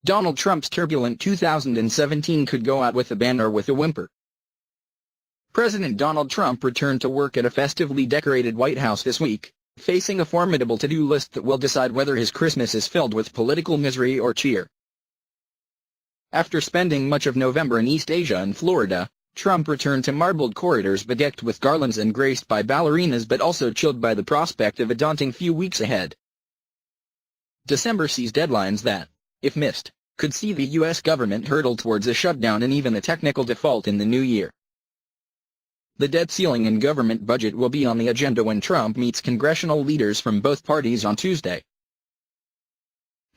Donald Trump's turbulent 2017 could go out with a bang or with a whimper. President Donald Trump returned to work at a festively decorated White House this week, facing a formidable to-do list that will decide whether his Christmas is filled with political misery or cheer. After spending much of November in East Asia and Florida, Trump returned to marbled corridors bedecked with garlands and graced by ballerinas, but also chilled by the prospect of a daunting few weeks ahead. December sees deadlines that, if missed, could see the U.S. government hurtle towards a shutdown and even a technical default in the new year. The debt ceiling and government budget will be on the agenda when Trump meets congressional leaders from both parties on Tuesday.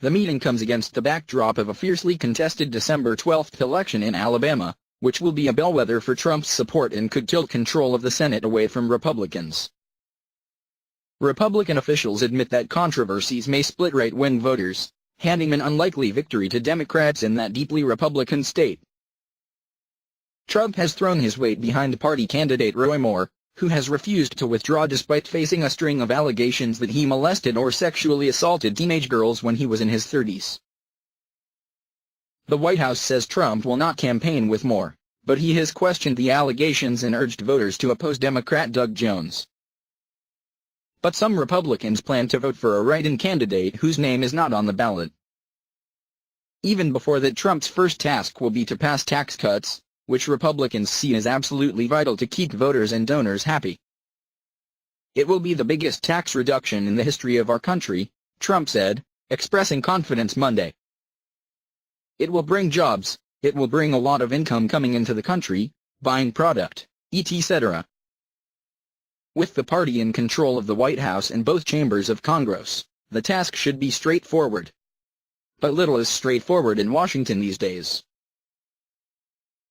The meeting comes against the backdrop of a fiercely contested December 12th election in Alabama, which will be a bellwether for Trump's support and could tilt control of the Senate away from Republicans. Republican officials admit that controversies may split right-wing voters, handing an unlikely victory to Democrats in that deeply Republican state. Trump has thrown his weight behind party candidate Roy Moore, who has refused to withdraw despite facing a string of allegations that he molested or sexually assaulted teenage girls when he was in his 30s. The White House says Trump will not campaign with Moore, but he has questioned the allegations and urged voters to oppose Democrat Doug Jones. But some Republicans plan to vote for a write-in candidate whose name is not on the ballot. Even before that, Trump's first task will be to pass tax cuts, which Republicans see as absolutely vital to keep voters and donors happy. It will be the biggest tax reduction in the history of our country, Trump said, expressing confidence Monday. It will bring jobs, it will bring a lot of income coming into the country, buying product, etc. With the party in control of the White House and both chambers of Congress, the task should be straightforward. But little is straightforward in Washington these days.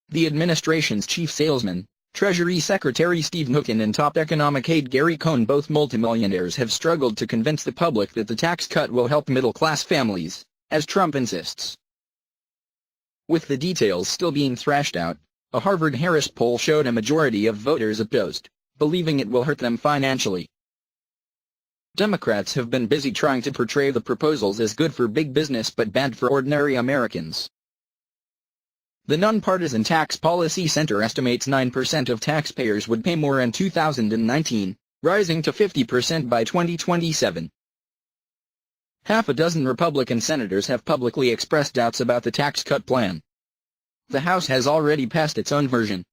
The administration's chief salesman, Treasury Secretary Steve Mnuchin and top economic aide Gary Cohn, both multimillionaires, have struggled to convince the public that the tax cut will help middle-class families, as Trump insists. With the details still being thrashed out, a Harvard-Harris poll showed a majority of voters opposed, believing it will hurt them financially. Democrats have been busy trying to portray the proposals as good for big business but bad for ordinary Americans. The Nonpartisan Tax Policy Center estimates 9% of taxpayers would pay more in 2019, rising to 50% by 2027. Half a dozen Republican senators have publicly expressed doubts about the tax cut plan. The House has already passed its own version.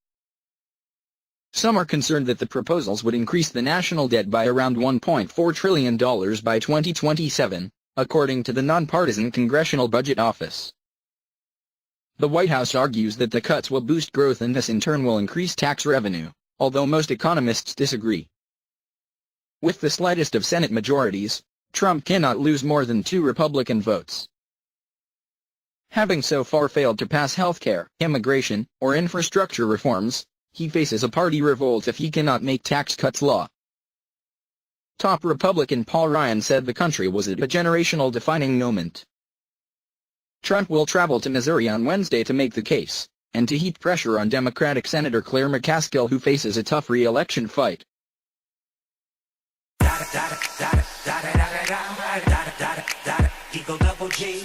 Some are concerned that the proposals would increase the national debt by around $1.4 trillion by 2027, according to the Nonpartisan Congressional Budget Office. The White House argues that the cuts will boost growth and this in turn will increase tax revenue, although most economists disagree. With the slightest of Senate majorities, Trump cannot lose more than 2 Republican votes. Having so far failed to pass healthcare, immigration, or infrastructure reforms, he faces a party revolt if he cannot make tax cuts law. Top Republican Paul Ryan said the country was at a generational defining moment. Trump will travel to Missouri on Wednesday to make the case, and to heap pressure on Democratic Senator Claire McCaskill, who faces a tough re-election fight. Eagle double G.